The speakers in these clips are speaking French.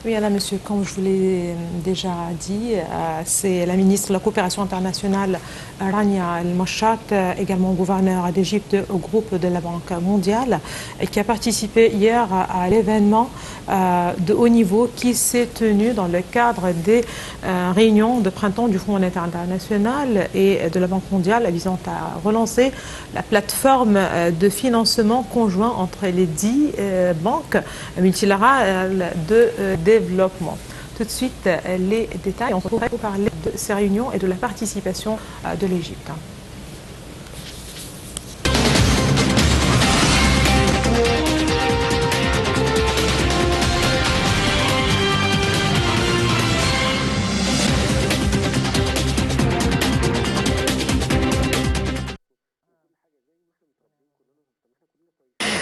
Oui, Alain, monsieur, comme je vous l'ai déjà dit, c'est la ministre de la Coopération internationale, Rania Al-Mashat, également gouverneur d'Égypte au groupe de la Banque mondiale, qui a participé hier à l'événement de haut niveau qui s'est tenu dans le cadre des réunions de printemps du Fonds monétaire international et de la Banque mondiale visant à relancer la plateforme de financement conjoint entre les 10 banques multilatérales de développement. Tout de suite, les détails. On se retrouve pour parler de ces réunions et de la participation de l'Égypte.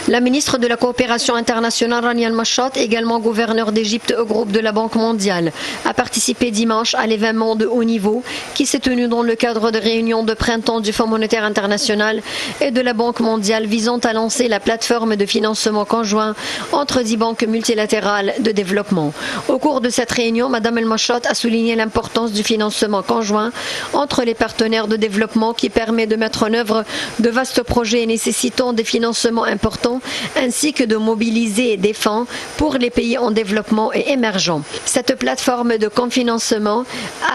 La ministre de la Coopération internationale, Rania Al-Mashat, également gouverneur d'Égypte au groupe de la Banque mondiale, a participé dimanche à l'événement de haut niveau qui s'est tenu dans le cadre de réunions de printemps du Fonds monétaire international et de la Banque mondiale visant à lancer la plateforme de financement conjoint entre 10 banques multilatérales de développement. Au cours de cette réunion, Mme Al-Mashat a souligné l'importance du financement conjoint entre les partenaires de développement qui permet de mettre en œuvre de vastes projets nécessitant des financements importants ainsi que de mobiliser des fonds pour les pays en développement et émergents. Cette plateforme de cofinancement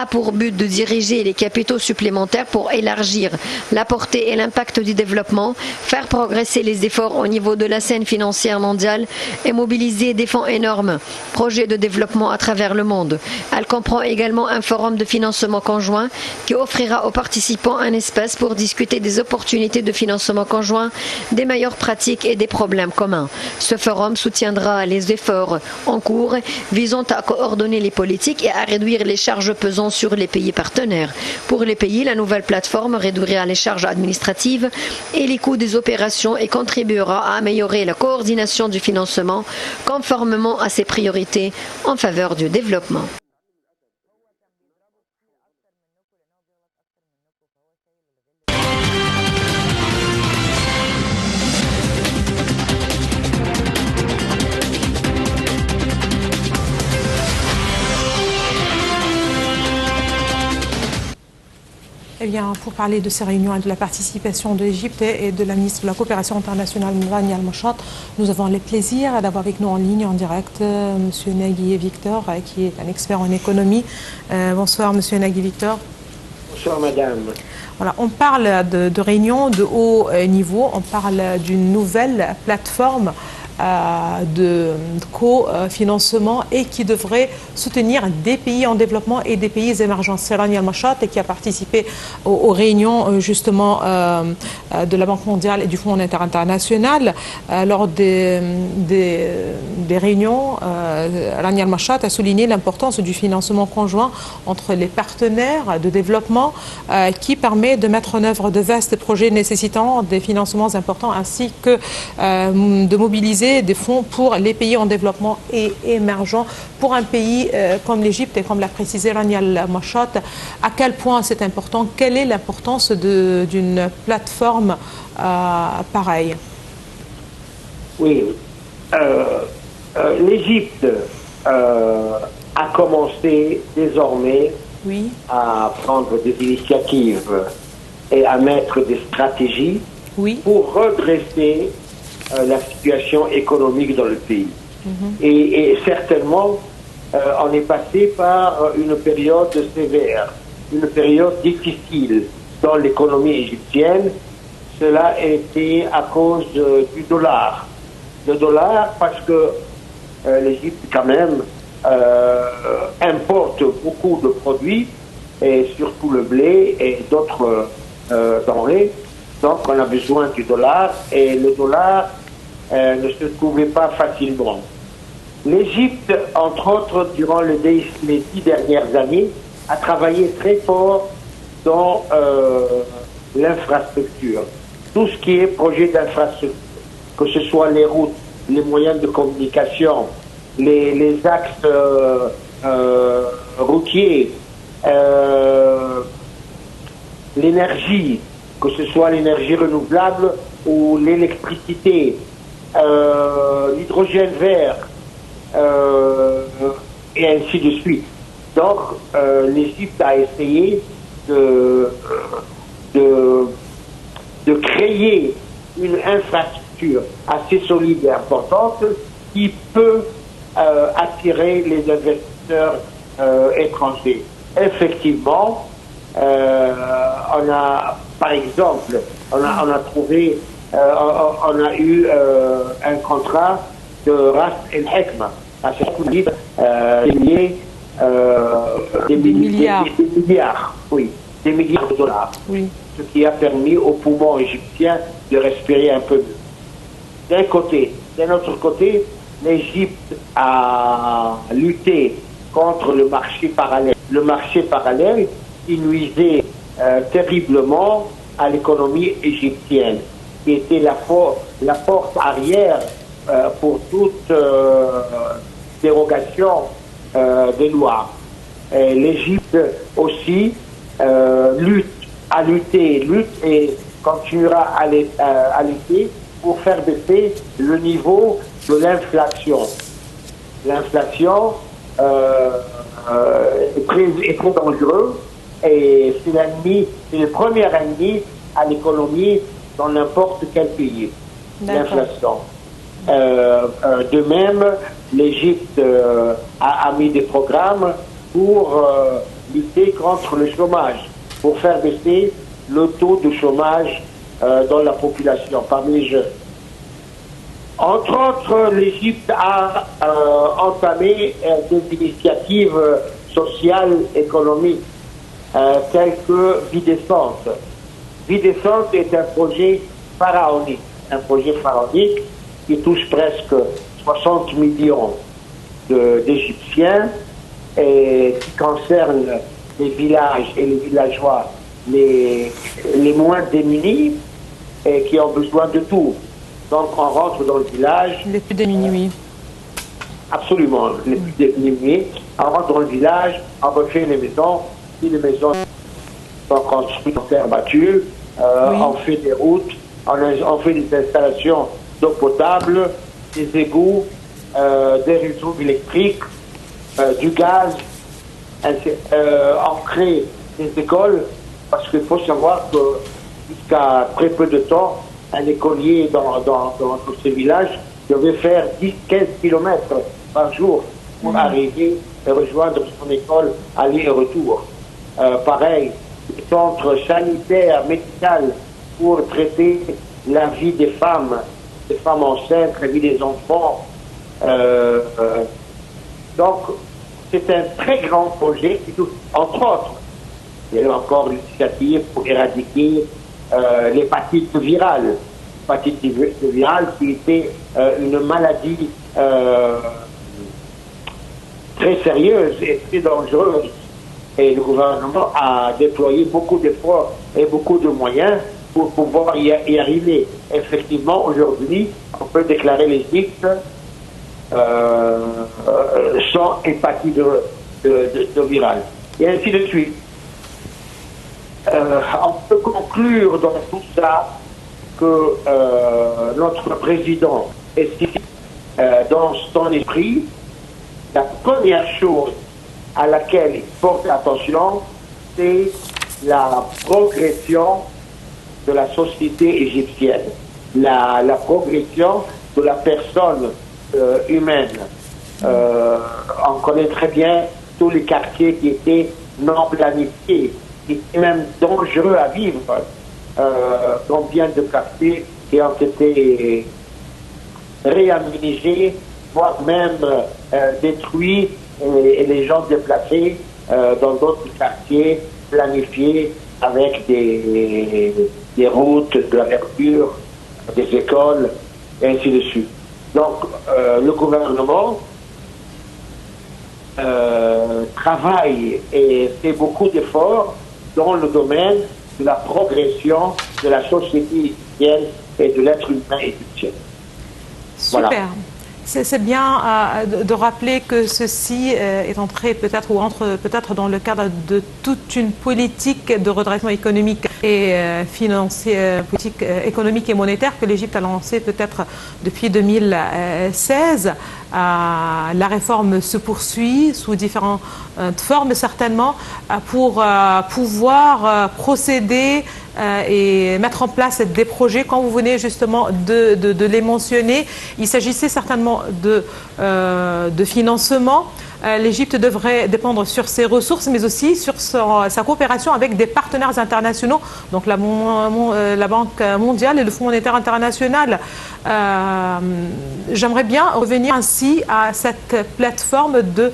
a pour but de diriger les capitaux supplémentaires pour élargir la portée et l'impact du développement, faire progresser les efforts au niveau de la scène financière mondiale et mobiliser des fonds énormes, projets de développement à travers le monde. Elle comprend également un forum de financement conjoint qui offrira aux participants un espace pour discuter des opportunités de financement conjoint, des meilleures pratiques et des problèmes communs. Ce forum soutiendra les efforts en cours visant à coordonner les politiques et à réduire les charges pesant sur les pays partenaires. Pour les pays, la nouvelle plateforme réduira les charges administratives et les coûts des opérations et contribuera à améliorer la coordination du financement conformément à ses priorités en faveur du développement. Eh bien, pour parler de ces réunions et de la participation de l'Égypte et de la ministre de la Coopération internationale, Rania Al-Mashat, nous avons le plaisir d'avoir avec nous en ligne, en direct, M. Nagui Victor, qui est un expert en économie. Bonsoir, M. Nagui Victor. Bonsoir, madame. Voilà, on parle de réunions de haut niveau, on parle d'une nouvelle plateforme de cofinancement et qui devrait soutenir des pays en développement et des pays émergents. C'est Rania Al-Mashat qui a participé aux réunions justement de la Banque mondiale et du Fonds monétaire international. Lors des réunions, Rania Al-Mashat a souligné l'importance du financement conjoint entre les partenaires de développement qui permet de mettre en œuvre de vastes projets nécessitant des financements importants ainsi que de mobiliser des fonds pour les pays en développement et émergents. Pour un pays comme l'Égypte, et comme l'a précisé Rania Al-Mashat, à quel point c'est important? Quelle est l'importance d'une plateforme pareille? Oui, l'Égypte a commencé désormais à prendre des initiatives et à mettre des stratégies pour redresser la situation économique dans le pays. Et certainement, on est passé par une période sévère, une période difficile dans l'économie égyptienne. Cela a été à cause du dollar. Le dollar, parce que l'Égypte, quand même, importe beaucoup de produits, et surtout le blé et d'autres denrées. Donc, on a besoin du dollar, et le dollar ne se trouvait pas facilement. L'Égypte, entre autres, durant les 10 dernières années, a travaillé très fort dans l'infrastructure. Tout ce qui est projet d'infrastructure, que ce soit les routes, les moyens de communication, les axes routiers, l'énergie, que ce soit l'énergie renouvelable ou l'électricité, l'hydrogène vert, et ainsi de suite. Donc, l'Égypte a essayé de créer une infrastructure assez solide et importante qui peut attirer les investisseurs étrangers. Effectivement, on a, par exemple, on a trouvé, on a eu un contrat de Ras El Hekma, des milliards de dollars, ce qui a permis au poumon égyptien de respirer un peu mieux. D'un côté. D'un autre côté, l'Égypte a lutté contre le marché parallèle. Le marché parallèle qui nuisait terriblement à l'économie égyptienne, qui était la porte arrière pour toute dérogation des lois. L'Égypte aussi lutte et continuera à lutter pour faire baisser le niveau de l'inflation. L'inflation est très dangereux et c'est le premier ennemi à l'économie dans n'importe quel pays, l'inflation. De même, l'Égypte a mis des programmes pour lutter contre le chômage, pour faire baisser le taux de chômage dans la population, parmi les jeunes. Entre autres, l'Égypte a entamé des initiatives sociales, économiques, telles que Vie décente. Vie décente est un projet pharaonique qui touche presque 60 millions d'Égyptiens et qui concerne les villages et les villageois les moins démunis et qui ont besoin de tout. Donc on rentre dans le village. Les plus démunis, oui. Absolument, les plus démunis. On rentre dans le village, on refait les maisons. Si les maisons sont construites en terre battue, on fait des routes, on fait des installations d'eau potable, des égouts, des réseaux électriques, du gaz. On crée des écoles, parce qu'il faut savoir que jusqu'à très peu de temps, un écolier dans tous ces villages devait faire 10-15 km par jour pour arriver et rejoindre son école aller et retour. Pareil, les centres sanitaires, médicaux pour traiter la vie des femmes enceintes, la vie des enfants. Donc, c'est un très grand projet qui touche, entre autres, il y a encore l'initiative pour éradiquer l'hépatite virale. L'hépatite virale qui était une maladie très sérieuse et très dangereuse. Et le gouvernement a déployé beaucoup d'efforts et beaucoup de moyens pour pouvoir y arriver. Effectivement, aujourd'hui, on peut déclarer l'Égypte sans hépatite virale. Et ainsi de suite. On peut conclure dans tout ça que notre président estime dans son esprit la première chose à laquelle il porte attention, c'est la progression de la société égyptienne, la progression de la personne humaine. On connaît très bien tous les quartiers qui étaient non planifiés, qui étaient même dangereux à vivre. Combien de quartiers qui ont été réaménagés, voire même détruits et les gens déplacés dans d'autres quartiers planifiés avec des routes, de la verdure, des écoles, et ainsi de suite. Donc, le gouvernement travaille et fait beaucoup d'efforts dans le domaine de la progression de la société égyptienne et de l'être humain égyptien. Super. Voilà. C'est bien de rappeler que ceci est entré peut-être ou entre peut-être dans le cadre de toute une politique de redressement économique et financier, politique économique et monétaire que l'Égypte a lancée peut-être depuis 2016. La réforme se poursuit sous différentes formes certainement pour pouvoir procéder et mettre en place des projets. Quand vous venez justement de les mentionner, il s'agissait certainement de financement. L'Égypte devrait dépendre sur ses ressources, mais aussi sur sa coopération avec des partenaires internationaux, donc la Banque mondiale et le Fonds monétaire international. J'aimerais bien revenir ainsi à cette plateforme de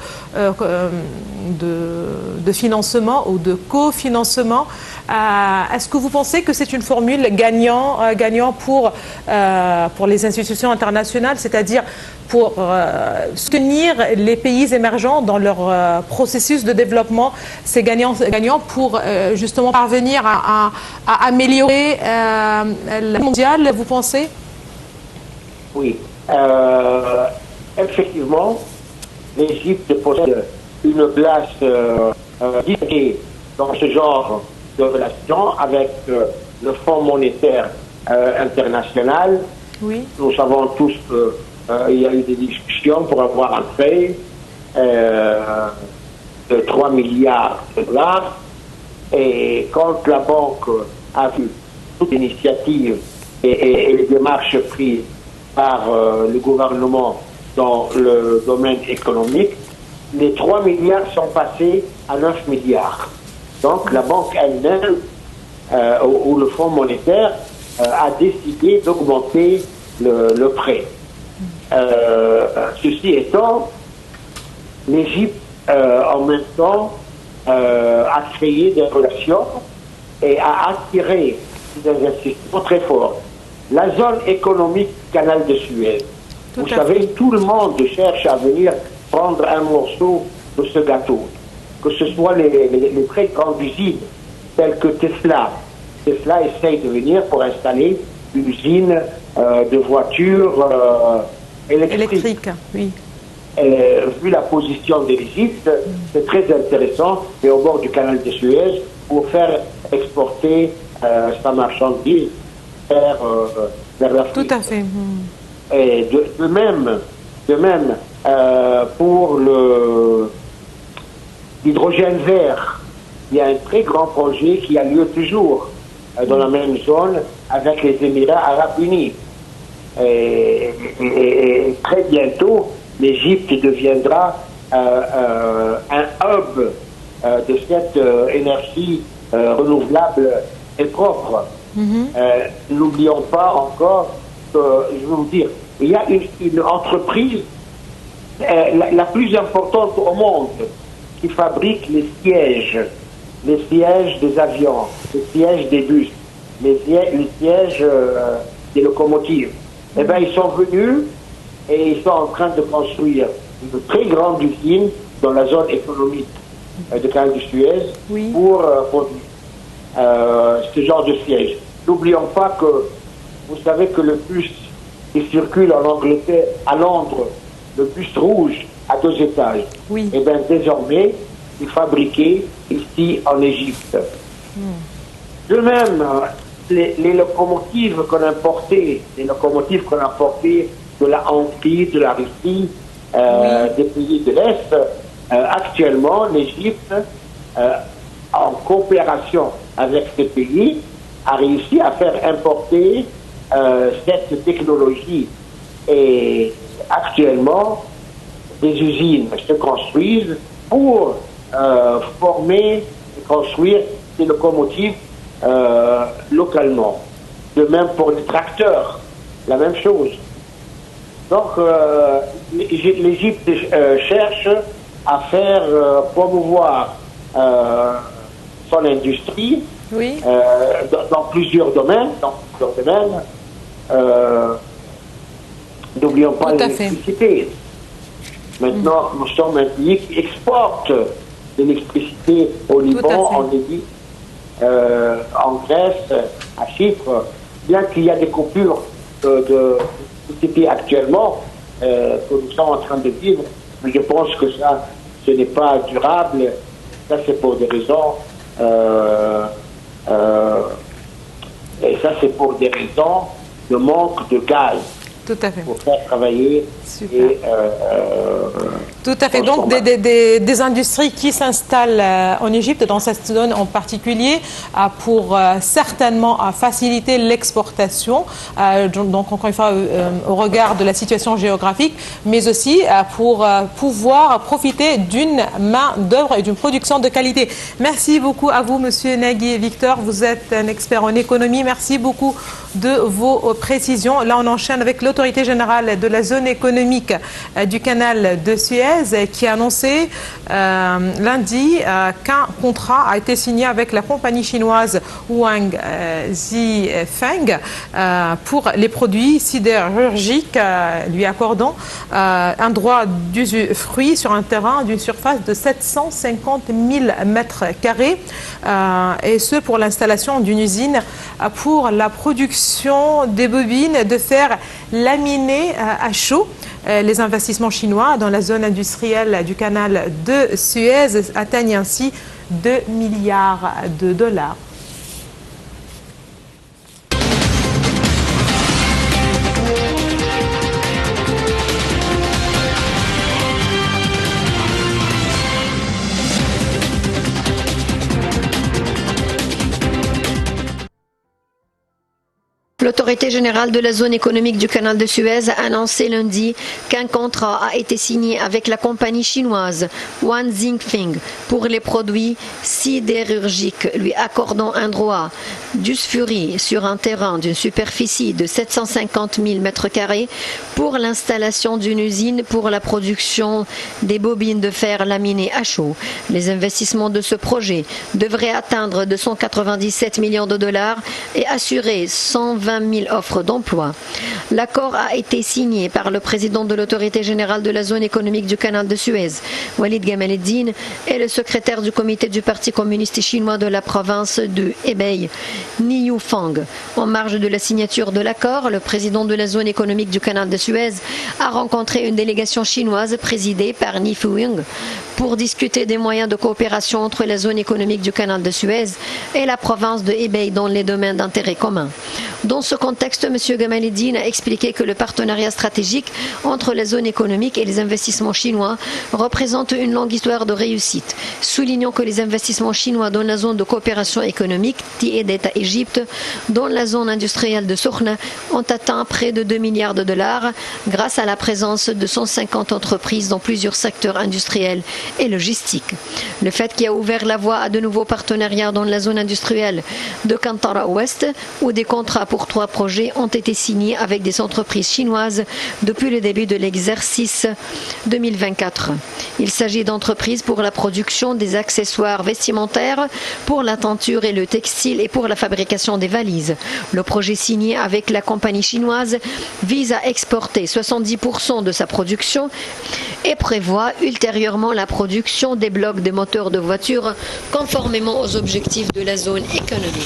financement ou de cofinancement. Est-ce que vous pensez que c'est une formule gagnant pour les institutions internationales, c'est-à-dire pour soutenir les pays émergents dans leur processus de développement? C'est gagnant pour justement parvenir à améliorer la mondiale, vous pensez? Oui. Effectivement, l'Égypte possède une place distinguée dans ce genre de relations avec le Fonds monétaire international. Oui. Nous savons tous qu'il y a eu des discussions pour avoir un prêt de 3 milliards de dollars. Et quand la banque a vu toute l'initiative et les démarches prises par le gouvernement dans le domaine économique, les 3 milliards sont passés à 9 milliards. Donc la banque elle-même, ou le Fonds monétaire, a décidé d'augmenter le prêt. Ceci étant, l'Égypte, en même temps, a créé des relations et a attiré des investissements très forts. La zone économique Canal de Suez, vous savez, tout le monde cherche à venir prendre un morceau de ce gâteau. Que ce soit les très grandes usines, telles que Tesla. Tesla essaye de venir pour installer une usine de voitures électriques. Oui. Vu la position de l'Égypte, c'est très intéressant, et au bord du canal de Suez, pour faire exporter sa marchandise vers l'Afrique. Tout à fait. Et de même pour l'hydrogène vert, il y a un très grand projet qui a lieu toujours dans la même zone avec les Émirats arabes unis. Et très bientôt, l'Égypte deviendra un hub de cette énergie renouvelable et propre. N'oublions pas encore que, je vais vous dire, il y a une entreprise la plus importante au monde qui fabrique les sièges des avions, les sièges des bus, les sièges des locomotives. Eh bien, ils sont venus et ils sont en train de construire une très grande usine dans la zone économique de Canal de Suez pour produire ce genre de siège. N'oublions pas que vous savez que le bus qui circule en Angleterre, à Londres, le bus rouge à 2 étages, et bien désormais, il est fabriqué ici en Égypte. De même, les locomotives qu'on importait, de la Hongrie, de la Russie, des pays de l'Est, actuellement, l'Égypte, en coopération avec ces pays, a réussi à faire importer cette technologie. Et actuellement, des usines se construisent pour former et construire des locomotives localement. De même pour les tracteurs, la même chose. Donc, l'Égypte cherche à faire promouvoir son industrie dans plusieurs domaines. N'oublions pas l'électricité. Maintenant, nous sommes un pays qui exporte de l'électricité au Liban, en Égypte, en Grèce, à Chypre. Bien qu'il y a des coupures de l'électricité actuellement, que nous sommes en train de vivre. Mais je pense que ça, ce n'est pas durable. Ça, c'est pour des raisons... et ça, c'est pour des raisons de manque de gaz. Tout à fait. Pour faire travailler. Super. Et, tout à fait. Donc, des industries qui s'installent en Égypte, dans cette zone en particulier, pour certainement faciliter l'exportation. Donc, encore une fois, au regard de la situation géographique, mais aussi pour pouvoir profiter d'une main-d'œuvre et d'une production de qualité. Merci beaucoup à vous, Monsieur Nagui Victor. Vous êtes un expert en économie. Merci beaucoup de vos précisions. Là, on enchaîne avec l'autorité générale de la zone économique du canal de Suez qui a annoncé lundi qu'un contrat a été signé avec la compagnie chinoise Huang Zhifeng pour les produits sidérurgiques, lui accordant un droit d'usufruit sur un terrain d'une surface de 750 000 m², et ce pour l'installation d'une usine pour la production des bobines de fer laminées à chaud. Les investissements chinois dans la zone industrielle du canal de Suez atteignent ainsi 2 milliards de dollars. L'autorité générale de la zone économique du canal de Suez a annoncé lundi qu'un contrat a été signé avec la compagnie chinoise Huang Zhifeng pour les produits sidérurgiques, lui accordant un droit d'usufruit sur un terrain d'une superficie de 750 000 m² pour l'installation d'une usine pour la production des bobines de fer laminées à chaud. Les investissements de ce projet devraient atteindre 297 millions de dollars et assurer 120 000 offres d'emploi. L'accord a été signé par le président de l'autorité générale de la zone économique du canal de Suez, Walid Gamal-Eddine, et le secrétaire du comité du Parti communiste chinois de la province de Hebei, Ni Yufang. En marge de la signature de l'accord, le président de la zone économique du canal de Suez a rencontré une délégation chinoise présidée par Ni Fuying pour discuter des moyens de coopération entre la zone économique du canal de Suez et la province de Hebei dans les domaines d'intérêt commun. Dans ce contexte, M. Gamal-Eddine a expliqué que le partenariat stratégique entre la zone économique et les investissements chinois représente une longue histoire de réussite, soulignant que les investissements chinois dans la zone de coopération économique, Tiédeta Égypte, dans la zone industrielle de Sokhna, ont atteint près de 2 milliards de dollars grâce à la présence de 150 entreprises dans plusieurs secteurs industriels et logistiques. Le fait qui a ouvert la voie à de nouveaux partenariats dans la zone industrielle de Kantara Ouest, où des contrats pour 3 projets ont été signés avec des entreprises chinoises depuis le début de l'exercice 2024. Il s'agit d'entreprises pour la production des accessoires vestimentaires, pour la teinture et le textile et pour la fabrication des valises. Le projet signé avec la compagnie chinoise vise à exporter 70% de sa production et prévoit ultérieurement la production des blocs des moteurs de voitures conformément aux objectifs de la zone économique.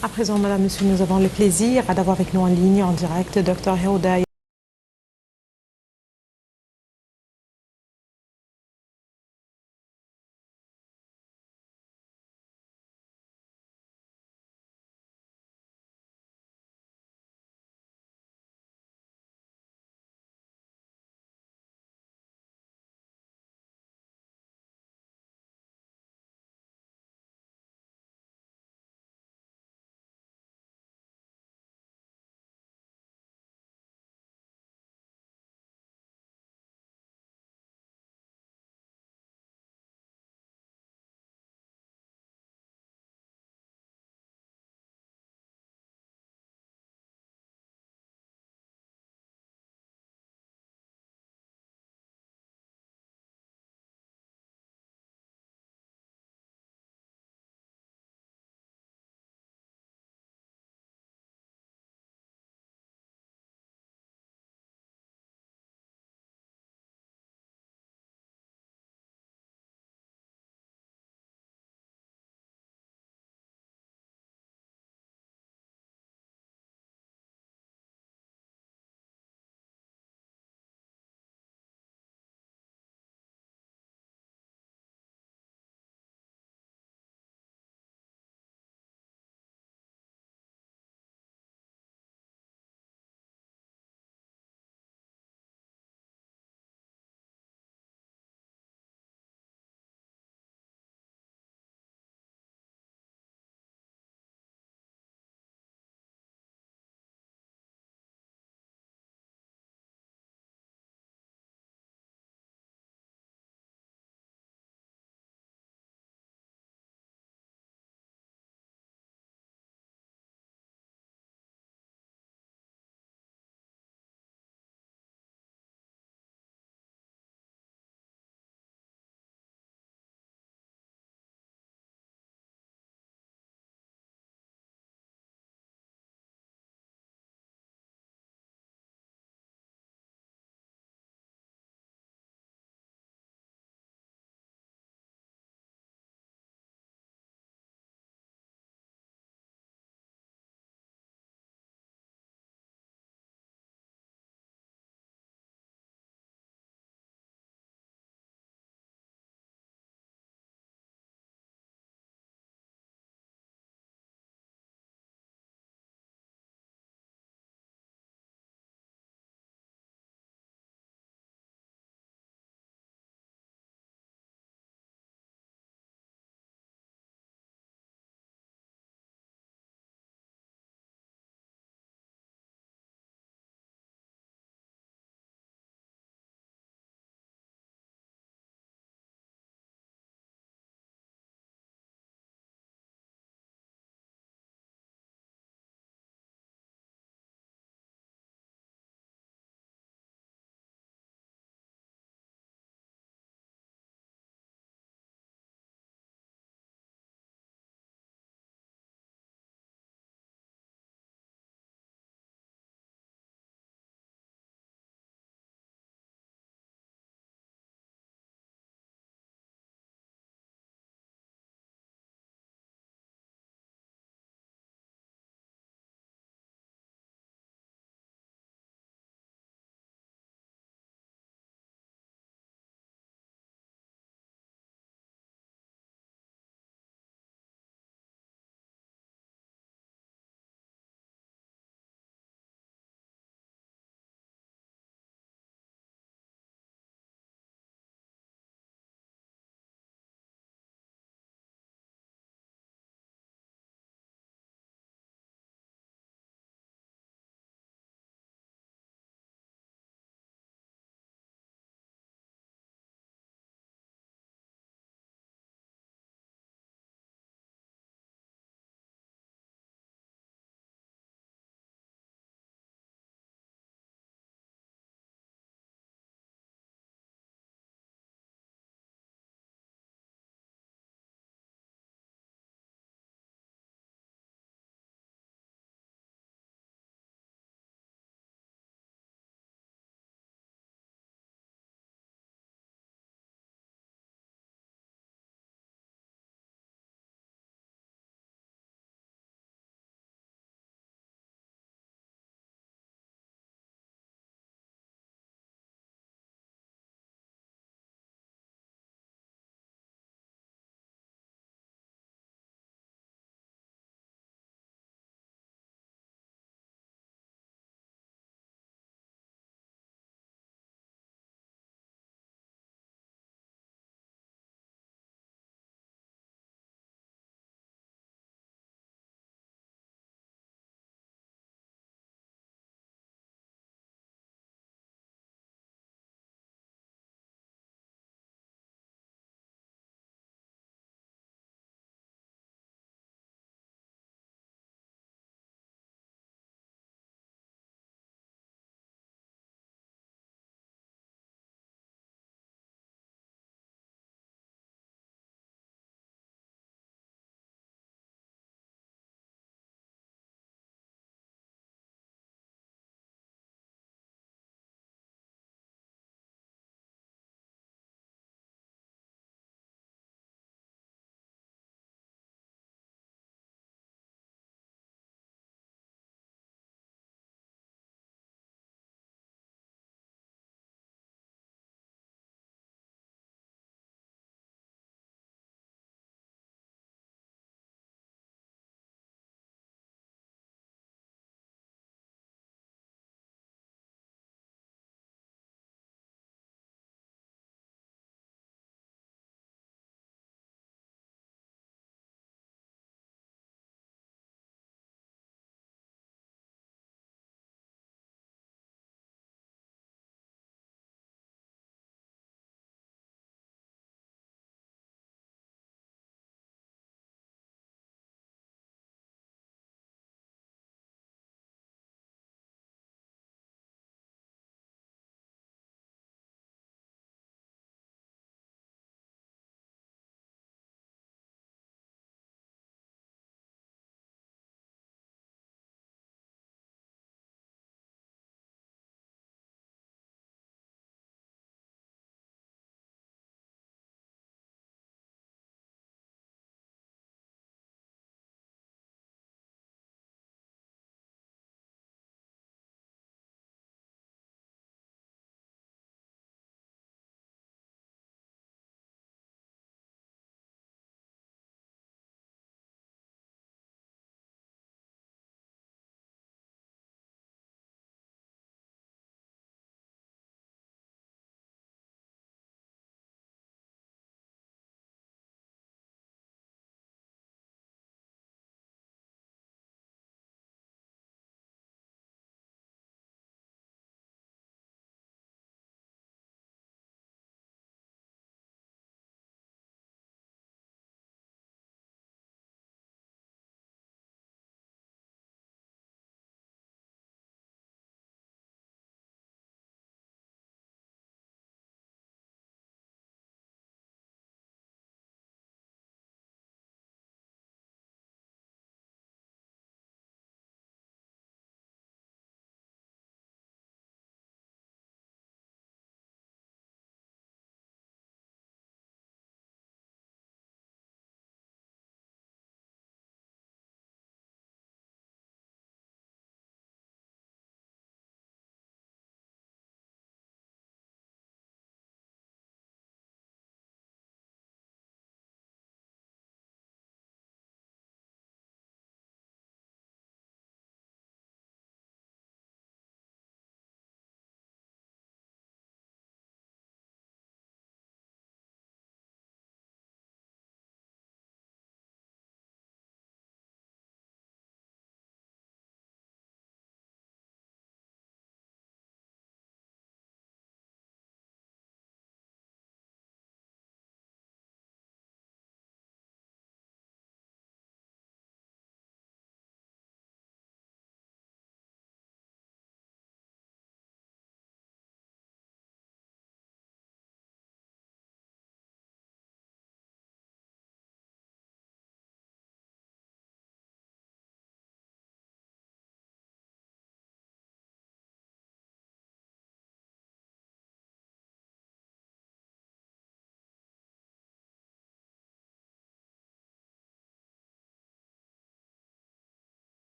À présent, Madame, Monsieur, nous avons le plaisir d'avoir avec nous en ligne, en direct, Dr Houda